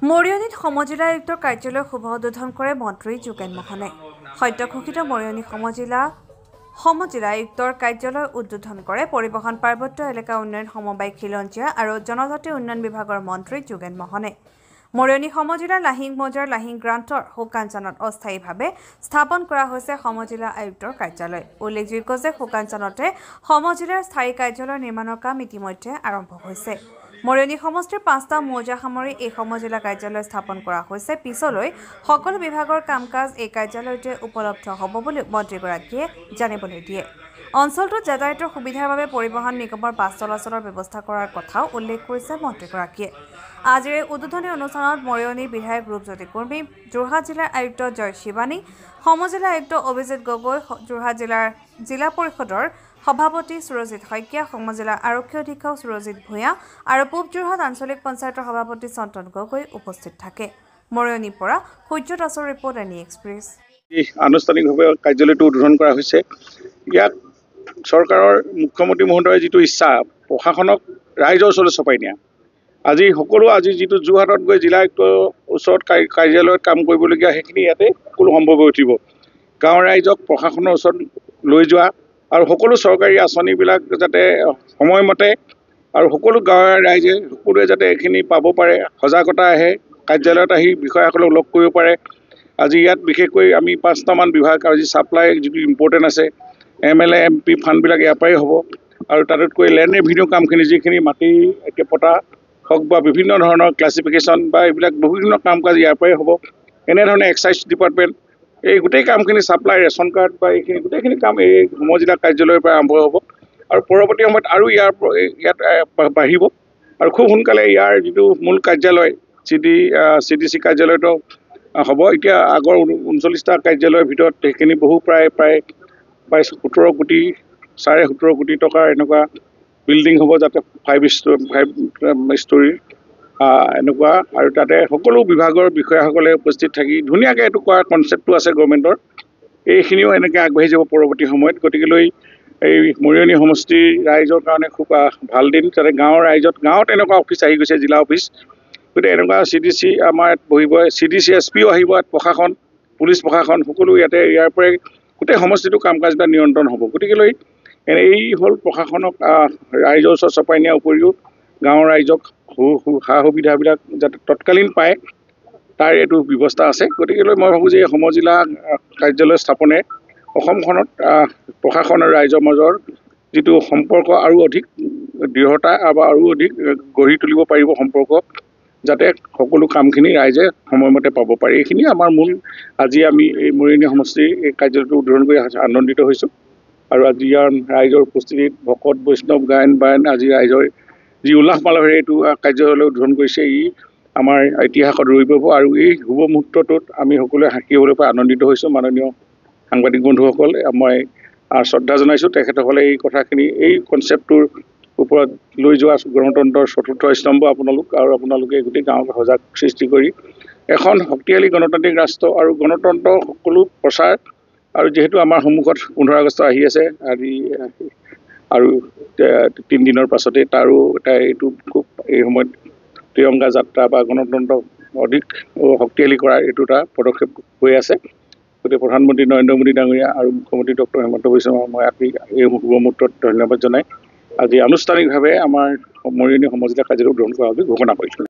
মৰিয়নীত সমজিলা আয়ুক্তৰ কাৰ্যালয় শুভ উদ্বোধন কৰে মন্ত্ৰী যোগেন মোহনে। সদ্য ঘোষিত মৰিয়নী সমজিলা আয়ুক্তৰ কাৰ্যালয় উদ্বোধন কৰে পৰিবহণ পাৰ্বত্য এলেকা উন্নয়ন সমবায় খিলঞ্জীয়া আৰু জনজাতি উন্নয়ন বিভাগৰ মন্ত্ৰী যোগেন মোহনে। মৰিয়নী সমজিলাৰ লাহিং মৌজাৰ লাহিং গ্ৰান্টৰ শুকানচানত অস্থায়ীভাৱে স্থাপন কৰা হৈছে সমজিলা আয়ুক্তৰ কাৰ্যালয়। উল্লেখযোগ্য যে শুকানচানতে সমজিলাৰ স্থায়ী কাৰ্যালয় নিৰ্মাণৰ কাম ইতিমধ্যে আৰম্ভ হৈছে। মৰিয়নী সমষ্টিৰ 5টা মৌজা সামৰি এই সমজিলা কাৰ্যালয় স্থাপন কৰা হৈছে। পিছলৈ সকলো বিভাগৰ কাম-কাজ এই কাৰ্যালয়তে উপলব্ধ হ'ব বুলি মন্ত্ৰীগৰাকীয়ে জানিবলৈ দিয়ে। অঞ্চলটোত যাতায়াতৰ সুবিধাৰ বাবে পৰিবহণ নিগমৰ বাছ চলাচলৰ ব্যৱস্থা কৰাৰ কথাও উল্লেখ কৰিছে মন্ত্ৰীগৰাকীয়ে। আজিৰ এই উদ্বোধনী অনুষ্ঠানত মৰিয়নীৰ বিধায়ক ৰূপজ্যোতি কুৰ্মী, যোৰহাট জিলাৰ আয়ুক্ত জয় শিৱানী, সমজিলা আয়ুক্ত অভিজিত গগৈ, যোৰহাট জিলাৰ জিলা পৰিষদৰ সভাপতি সুৰজিৎ শইকীয়া, সমজিলা আৰক্ষী অধীক্ষক সুৰজিৎ ভূঞা আৰু পূব যোৰহাট আঞ্চলিক পঞ্চায়তৰ সভাপতি চন্দন গগৈ উপস্থিত থাকে। মৰিয়নীৰ পৰা সূৰ্য দাসৰ ৰিপৰ্ট এনি এক্সপ্ৰেছ। আনুষ্ঠানিকভাৱে কাৰ্যালয়টো উদ্বোধন কৰা হৈছে। ইয়াত চৰকাৰৰ মুখ্যমন্ত্ৰী মহোদয়ৰ যিটো ইচ্ছা প্ৰশাসনক ৰাইজৰ ওচৰলৈ চপাই নিয়া। আজি যিটো যোৰহাটত গৈ জিলা আয়ুক্তৰ ওচৰত কাৰ্যালয়ত কাম কৰিবলগীয়া সেইখিনি ইয়াতে সকলো সম্ভৱ হৈ উঠিব। গাঁৱৰ ৰাইজক প্ৰশাসনৰ ওচৰত লৈ যোৱা আৰু সকলো চৰকাৰী আঁচনিবিলাক যাতে সময়মতে আৰু সকলো গাঁৱৰ ৰাইজে সকলোৱে যাতে এইখিনি পাব পাৰে, সজাগতা আহে, কাৰ্যালয়ত আহি বিষয়াসকলক লগ কৰিব পাৰে। আজি ইয়াত বিশেষকৈ আমি 5টামান বিভাগ আৰু যি ছাপ্লাই যিটো ইম্পৰ্টেণ্ট আছে, MLA MP ফাণ্ডবিলাক ইয়াৰ পৰাই হ'ব আৰু তাতোতকৈ লেণ্ড ৰেভিনিউ কামখিনি যিখিনি মাটি পটা হওক বা বিভিন্ন ধৰণৰ ক্লাছিফিকেশ্যন বা এইবিলাক বিভিন্ন কাম কাজ ইয়াৰ পৰাই হ'ব। এনেধৰণে এক্সাইজ ডিপাৰ্টমেণ্ট এই গোটেই কামখিনি ছাপ্লাই ৰেচন কাৰ্ড বা এইখিনি গোটেইখিনি কাম এই সমজিলা কাৰ্যালয়ৰ পৰা আৰম্ভ হ'ব আৰু পৰৱৰ্তী সময়ত আৰু ইয়াত বাঢ়িব আৰু খুব সোনকালে ইয়াৰ যিটো মূল কাৰ্যালয় CDC কাৰ্যালয়টো হ'ব। এতিয়া আগৰ 39টা কাৰ্যালয়ৰ ভিতৰত সেইখিনি প্ৰায় 17 কোটি 17.5 কোটি টকাৰ এনেকুৱা বিল্ডিং হ'ব, যাতে 5 ষ্টৰী এনেকুৱা আৰু তাতে সকলো বিভাগৰ বিষয়াসকলে উপস্থিত থাকি ধুনীয়াকৈ এইটো কৰাৰ কনচেপ্টটো আছে গভৰ্ণমেণ্টৰ। এইখিনিও এনেকৈ আগবাঢ়ি যাব পৰৱৰ্তী সময়ত। গতিকেলৈ এই মৰিয়নী সমষ্টিৰ ৰাইজৰ কাৰণে খুব ভাল দিন, যাতে গাঁৱত এনেকুৱা অফিচ আহি গৈছে, জিলা অফিচ। গতিকে এনেকুৱা CDC আমাৰ ইয়াত বহিব, CDC SPও আহিব, ইয়াত প্ৰশাসন, পুলিচ প্ৰশাসন সকলো ইয়াৰ পৰাই গোটেই সমষ্টিটো কাম কাজবিলাক নিয়ন্ত্ৰণ হ'ব। গতিকেলৈ এই হ'ল প্ৰশাসনক ৰাইজৰ ওচৰত চপাই নিয়াৰ উপৰিও গাঁৱৰ ৰাইজক সা সুবিধাবিলাক যাতে তৎকালীন পায় তাৰ এইটো ব্যৱস্থা আছে। গতিকেলৈ মই ভাবোঁ যে এই সমজিলা কাৰ্যালয় স্থাপনে অসমখনত প্ৰশাসন আৰু ৰাইজৰ মাজৰ যিটো সম্পৰ্ক আৰু অধিক দৃঢ়তা বা আৰু অধিক গঢ়ি তুলিব পাৰিব সম্পৰ্ক, যাতে সকলো কামখিনি ৰাইজে সময়মতে পাব পাৰে। এইখিনি আমাৰ মূল। আজি আমি এই মৰিয়নী সমষ্টিৰ এই কাৰ্যালয়টো উদ্বোধন কৰি আনন্দিত হৈছোঁ আৰু আজি ইয়াৰ ৰাইজৰ উপস্থিতিত ভকত বৈষ্ণৱ গায়ন বায়ন আজি ৰাইজৰ যি উল্লাস মালহেৰে এইটো কাৰ্যালয় উদ্বোধন কৰিছে, ই আমাৰ ইতিহাসত ৰৈ যাব আৰু এই শুভ মুহূৰ্তটোত আমি সকলোৱে সাক্ষী হ'বলৈ পাই আনন্দিত হৈছোঁ। মাননীয় সাংবাদিক বন্ধুসকল, মই শ্ৰদ্ধা জনাইছোঁ। তেখেতসকলে এই কথাখিনি এই কনচেপ্টটোৰ ওপৰত লৈ যোৱা গণতন্ত্ৰৰ চতুৰ্থ স্তম্ভ আপোনালোকে গোটেই গাঁৱক সজাগ সৃষ্টি কৰি এখন শক্তিশালী গণতান্ত্ৰিক ৰাষ্ট্ৰ আৰু গণতন্ত্ৰৰ সকলো প্ৰচাৰ আৰু যিহেতু আমাৰ সন্মুখত 15 আগষ্ট আহি আছে আৰু 3 দিনৰ পাছতে তাৰো এইটো খুব এই সময়ত ত্ৰিৰংগা যাত্ৰা বা গণতন্ত্ৰ অধিক শক্তিশালী কৰাৰ এইটো এটা পদক্ষেপ হৈ আছে। গতিকে প্ৰধানমন্ত্ৰী নৰেন্দ্ৰ মোদী ডাঙৰীয়া আৰু মুখ্যমন্ত্ৰী ডক্টৰ হিমন্ত বিশ্ব শৰ্মা মই এই শুভ মুহূৰ্তত ধন্যবাদ জনাই আজি আনুষ্ঠানিকভাৱে আমাৰ মৰিয়নী সমজিলা কাৰ্যালয় উদ্বোধন কৰা বুলি ঘোষণা কৰিছোঁ।